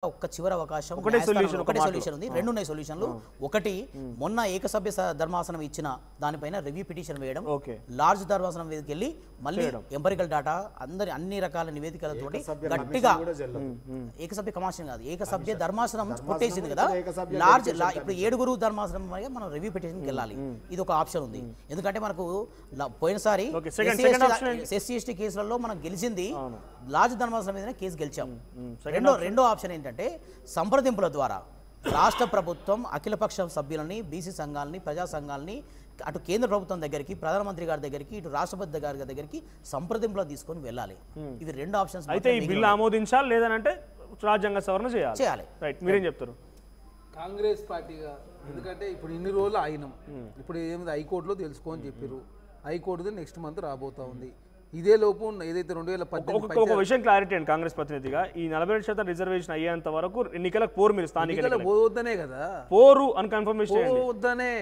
ఒక్క చివరి అవకాశం ఒకటే సొల్యూషన్ ఉంది. రెండు ఉన్నాయి సొల్యూషన్లు. ఒకటి మొన్న ఏకసభ్య ధర్మాసనం ఇచ్చిన దానిపైన రివ్యూ పిటిషన్ వేయడం, లార్జ్ ధర్మాసనం వేదికకి వెళ్ళి మళ్ళీ ఎంపరికల్ డాటా అన్ని రకాల నివేదికలతోటి గట్టిగా ఏకసభ్య కమిషన్ కాదు ఏకసభ్య ధర్మాసనం కొట్టేసింది కదా లార్జ్ ఇప్పుడు 7 ధర్మాసనం మనం రివ్యూ పిటిషన్కి వెళ్ళాలి. ఇది ఒక ఆప్షన్ ఉంది. ఎందుకంటే మనకు పోయినసారి SC/ST కేసులలో మనం గెలిచింది లార్జ్ ధర్మాసనం మీదనే కేసు గెలిచాం. రెండో ఆప్షన్ ఏంటంటే సంప్రదింపుల ద్వారా రాష్ట్ర ప్రభుత్వం అఖిలపక్ష సభ్యులని, బీసీ సంఘాలని, ప్రజా సంఘాలని అటు కేంద్ర ప్రభుత్వం దగ్గరికి, ప్రధానమంత్రి గారి దగ్గరికి, ఇటు రాష్ట్రపతి గారి దగ్గరికి సంప్రదింపులు తీసుకొని వెళ్ళాలి. ఇవి రెండు ఆప్షన్స్. అయితే ఈ బిల్లు ఆమోదించాలి, లేదంటే రాజ్యాంగ సవరణ చేయాలి. రైట్, మీరేం చెప్తారు? కాంగ్రెస్ పార్టీగా ఎందుకంటే ఇప్పుడు ఇన్ని రోజులు ఆగినాం. ఇప్పుడు ఏమైంది, హైకోర్టులో తెలుసుకోని చెప్పారు. హైకోర్టుది నెక్స్ట్ మంత్ రాబోతా ఉంది. ఇదే లోపు ఏదైతే 2018 ఒక విషయం క్లారిటీ అండి కాంగ్రెస్ ప్రతినిధిగా, ఈ 42% రిజర్వేషన్ అయ్యేంత వరకు ఎన్నికలకు పోరు, మీరు స్థానిక పోవద్దనే కదా పోరు అని కన్ఫర్మేషన్ పోవద్దనే.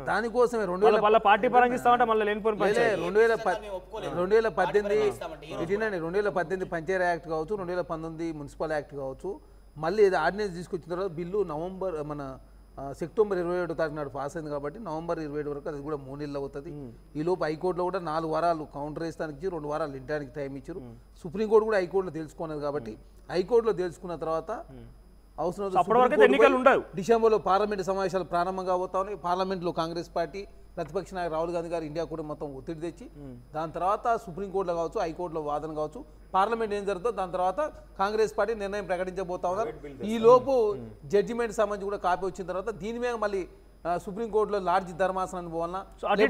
దానికోసమే వాళ్ళ పార్టీ పరంగా ఇస్తామంటే మళ్ళీ లేని పోరు 2018 పంచాయతీ యాక్ట్ కావచ్చు, 2019 మున్సిపల్ యాక్ట్ కావచ్చు, మళ్ళీ ఏదో ఆర్డినెన్స్ తీసుకొచ్చిన తర్వాత బిల్లు సెప్టెంబర్ 27వ తారీఖు నాడు పాస్ అయింది కాబట్టి నవంబర్ 27 వరకు అది కూడా 3 నెలలు అవుతుంది. ఈ లోపు హైకోర్టులో కూడా 4 వారాలు కౌంటర్ వేస్తానికి 2 వారాలు ఇంటానికి టైం ఇచ్చారు. సుప్రీంకోర్టు కూడా హైకోర్టులో తెలుసుకున్నది కాబట్టి హైకోర్టులో తెలుసుకున్న తర్వాత అవసరం డిసెంబర్లో పార్లమెంట్ సమావేశాలు ప్రారంభం కాబోతా ఉన్నాయి. పార్లమెంట్లో కాంగ్రెస్ పార్టీ ప్రతిపక్ష నాయకుడు రాహుల్ గాంధీ గారు ఇండియా కూడా మొత్తం ఒత్తిడి తెచ్చి దాని తర్వాత సుప్రీంకోర్టులో కావచ్చు, హైకోర్టులో వాదన కావచ్చు, పార్లమెంట్ ఏం జరుగుతుందో దాని తర్వాత కాంగ్రెస్ పార్టీ నిర్ణయం ప్రకటించబోతా ఉన్నారు. ఈ లోపు జడ్జిమెంట్ సంబంధించి కూడా కాపీ వచ్చిన తర్వాత దీని మీద మళ్ళీ సుప్రీంకోర్టులో లార్జ్ ధర్మాసనాన్ని పోవాలన్నా అటు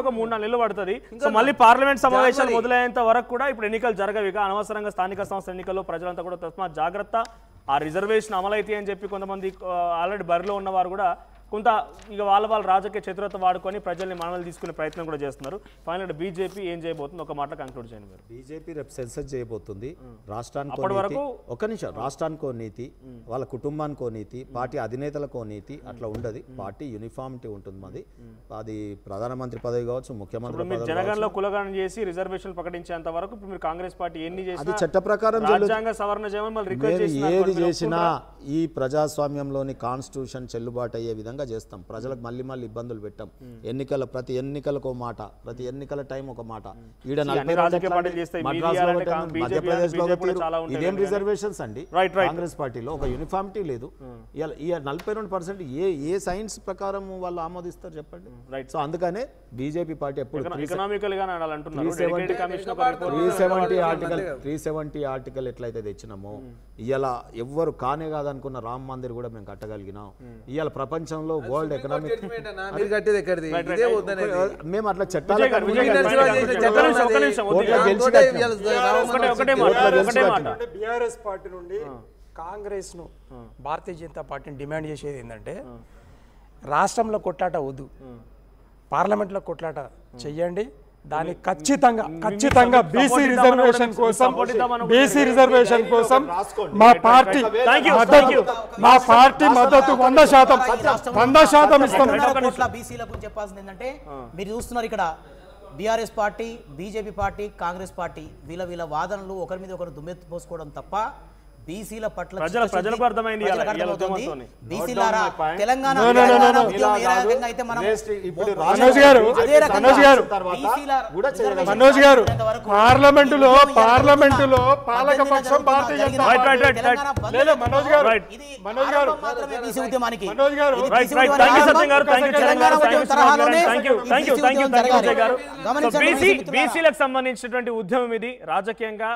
ఒక 3-4 నెలలు పడుతుంది. సో మళ్ళీ పార్లమెంట్ సమావేశాలు మొదలయ్యేంత వరకు కూడా ఇప్పుడు ఎన్నికలు జరగవిక, అనవసరంగా స్థానిక సంస్థల ఎన్నికల్లో ప్రజలంతా కూడా తస్మాత్ జాగ్రత్త, ఆ రిజర్వేషన్ అమలైతే అని చెప్పి కొంతమంది ఆల్రెడీ బరిలో ఉన్నవారు కూడా కొంత ఇక వాళ్ళ రాజకీయ చతురత వాడుకొని ప్రజల్ని మనల్ని తీసుకునే ప్రయత్నం కూడా చేస్తున్నారు. ఫైనల్ బీజేపీ ఏం చేయబోతుంది ఒక మాట కంక్లూడ్ చేయండి మీరు. బీజేపీ రేపు సెన్సస్ చేయబోతుంది. రాష్ట్రానికో నీతి, వాళ్ళ కుటుంబానికో నీతి, పార్టీ అధినేతలకో నీతి అట్లా ఉండదు. పార్టీ యూనిఫామిటీ ఉంటుంది. మాది అది ప్రధానమంత్రి పదవి కావచ్చు, ముఖ్యమంత్రి మీరు జనగణలో కులగణన చేసి రిజర్వేషన్ ప్రకటించేంత వరకు ఇప్పుడు మీరు కాంగ్రెస్ పార్టీ ఎన్ని చేసినా చట్ట ప్రకారం రాజ్యాంగ సవరణ చేయమని మళ్ళీ రిక్వెస్ట్ ఏది చేసినా ఈ ప్రజాస్వామ్యంలోని కాన్స్టిట్యూషన్ చెల్లుబాటు అయ్యే విధంగా చేస్తాం. ప్రజలకు మళ్ళీ ఇబ్బందులు పెట్టాం. ప్రతి ఎన్నికలకు ఒక మాట, ప్రతి ఎన్నికల టైం ఒక మాట. ఈడ మధ్యప్రదేశ్ లో ఇదేం రిజర్వేషన్స్ అండి. కాంగ్రెస్ పార్టీలో ఒక యూనిఫామిటీ లేదు. ఈ 42% ఏ సైన్స్ ప్రకారం వాళ్ళు ఆమోదిస్తారు చెప్పండి. సో అందుకనే బీజేపీ పార్టీ ఎప్పుడు 370 ఆర్టికల్ ఎట్లయితే తెచ్చినామో ఇలా ఎవ్వరు కానే కాదనుకున్న రామ్ మందిర్ కూడా మేము కట్టగలిగినాం. ఇవాళ ప్రపంచంలో వరల్డ్ ఎకనామిక్ మేము అట్లా చట్టాలు బీఆర్ఎస్ పార్టీ నుండి కాంగ్రెస్ ను భారతీయ జనతా పార్టీని డిమాండ్ చేసేది ఏంటంటే రాష్ట్రంలో కొట్లాట వద్దు, పార్లమెంట్లో కొట్లాట చెయ్యండి. దాన్ని ఖచ్చితంగా బీసీ రిజర్వేషన్ కోసం మా పార్టీ మద్దతు 100% ఇస్తాం. బీసీల గురించి చెప్పాల్సింది ఏంటంటే మీరు చూస్తున్నారు ఇక్కడ BRS party, BJP party, Congress party వీళ్ళ వాదనలు ఒకరి మీద ఒకరు దుమ్మెత్తి పోసుకోవడం తప్ప బీసీల పట్ల ప్రజలకు అర్థమైంది. తెలంగాణ మనోజ్ గారు పార్లమెంటులో పాలకపక్షం బీసీలకు సంబంధించినటువంటి ఉద్యమం ఇది. రాజకీయంగా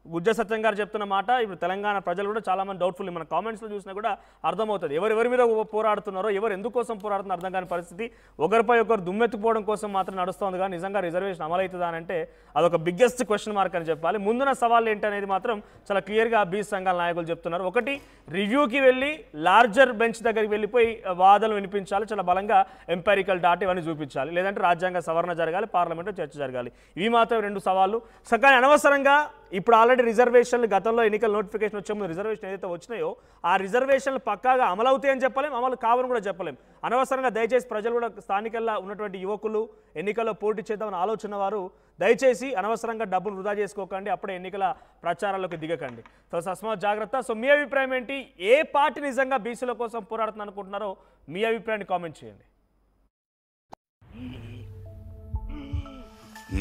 గుజ్జ సత్యం గారు చెప్తున్న మాట ఇప్పుడు తెలంగాణ ప్రజలు కూడా చాలా మంది డౌట్ఫుల్, మన కామెంట్స్లో చూసినా కూడా అర్థమవుతుంది ఎవరెవరి మీద పోరాడుతున్నారో, ఎవరు ఎందుకోసం పోరాడుతున్నారో అర్థం కాని పరిస్థితి. ఒకరిపై ఒకరు దుమ్మెత్తుకోవడం కోసం మాత్రం నడుస్తుంది. కానీ నిజంగా రిజర్వేషన్ అమలవుతుందా అని అంటే అదొక బిగ్గెస్ట్ క్వశ్చన్ మార్క్ అని చెప్పాలి. ముందున్న సవాళ్ళు ఏంటనేది మాత్రం చాలా క్లియర్గా బీసీ సంఘాల నాయకులు చెప్తున్నారు. ఒకటి, రివ్యూకి వెళ్ళి లార్జర్ బెంచ్ దగ్గరికి వెళ్ళిపోయి వాదనలు వినిపించాలి, చాలా బలంగా ఎంపైరికల్ డాటా ఇవన్నీ చూపించాలి. లేదంటే రాజ్యాంగ సవరణ జరగాలి, పార్లమెంట్లో చర్చ జరగాలి. ఇవి మాత్రం 2 సవాళ్ళు. కానీ అనవసరంగా ఇప్పుడు ఆల్రెడీ రిజర్వేషన్లు గతంలో ఎన్నికల నోటిఫికేషన్ వచ్చే ముందు రిజర్వేషన్ ఏదైతే వచ్చినాయో ఆ రిజర్వేషన్లు పక్కాగా అమలు అవుతాయని చెప్పలేం, అమలు కావని కూడా చెప్పలేం. అనవసరంగా దయచేసి ప్రజలు కూడా స్థానికల్లో ఉన్నటువంటి యువకులు ఎన్నికల్లో పోటీ చేద్దామని ఆలోచన వారు దయచేసి అనవసరంగా డబ్బులు వృధా చేసుకోకండి, అప్పుడే ఎన్నికల ప్రచారాల్లోకి దిగకండి. సో తస్మాత్ జాగ్రత్త. సో మీ అభిప్రాయం ఏంటి? ఏ పార్టీ నిజంగా బీసీల కోసం పోరాడుతుంది అనుకుంటున్నారో మీ అభిప్రాయాన్ని కామెంట్ చేయండి.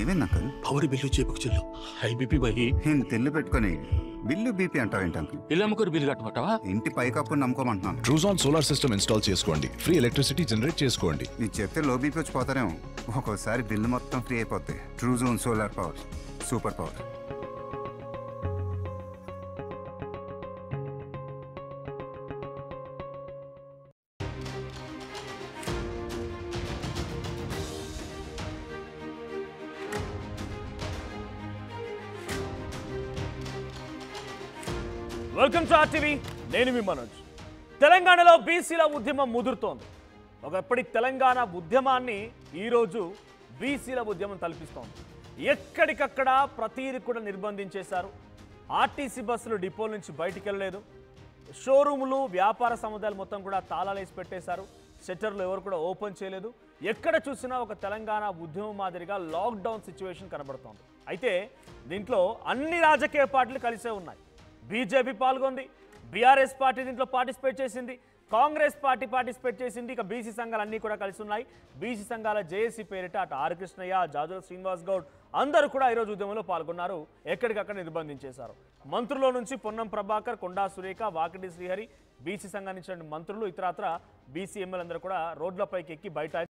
ఏమైంది అంకల్? పవర్ బిల్లు చేపకు చెల్లు హై బీపీ బహి తెల్లు పెట్టుకొని బిల్లు బీపీ అంటావేంటి అంకల్? ఇల్లు అమ్ముకొని బిల్లు కట్టమంటావా? ఇంటి పైకప్పు నమ్ముకోమంటున్నాను. ట్రూజాన్ సోలార్ సిస్టమ్ ఇన్స్టాల్ చేసుకోండి, ఫ్రీ ఎలక్ట్రిసిటీ జనరేట్ చేసుకోండి. ఇది చెప్తే లో బీపీ వచ్చి పోతారేమో, ఒక్కోసారి బిల్లు మొత్తం ఫ్రీ అయిపోతాయి. Truzon solar power, super power. Welcome to RTV. నేను మీ మనోజ్. తెలంగాణలో బీసీల ఉద్యమం ముదురుతోంది. ఒకప్పటి తెలంగాణ ఉద్యమాన్ని ఈరోజు బీసీల ఉద్యమం తలపిస్తోంది. ఎక్కడికక్కడ ప్రతీది కూడా నిర్బంధించేశారు. ఆర్టీసీ బస్సులు డిపోల నుంచి బయటికి వెళ్ళలేదు. షోరూములు, వ్యాపార సముదాయాలు మొత్తం కూడా తాళాలు వేసి పెట్టేశారు. షట్టర్లు ఎవరు కూడా ఓపెన్ చేయలేదు. ఎక్కడ చూసినా ఒక తెలంగాణ ఉద్యమం మాదిరిగా లాక్డౌన్ సిచ్యువేషన్ కనబడుతోంది. అయితే దీంట్లో అన్ని రాజకీయ పార్టీలు కలిసే ఉన్నాయి. బీజేపీ పాల్గొంది, బీఆర్ఎస్ పార్టీ దీంట్లో పార్టిసిపేట్ చేసింది, కాంగ్రెస్ పార్టీ పార్టిసిపేట్ చేసింది. ఇక బీసీ సంఘాలు అన్నీ కూడా కలిసి ఉన్నాయి. బీసీ సంఘాల జేఏసీ పేరిట అటు ఆర్ కృష్ణయ్య, జాజుల శ్రీనివాస్ గౌడ్ అందరూ కూడా ఈరోజు ఉద్యమంలో పాల్గొన్నారు. ఎక్కడికక్కడ నిర్బంధించేశారు. మంత్రుల నుంచి పొన్నం ప్రభాకర్, కొండా సురేఖ, వాకిటి శ్రీహరి, బీసీ సంఘానికి చెందిన మంత్రులు, ఇతరత్ర బీసీ ఎమ్మెల్యేలందరూ కూడా రోడ్లపైకి ఎక్కి బయట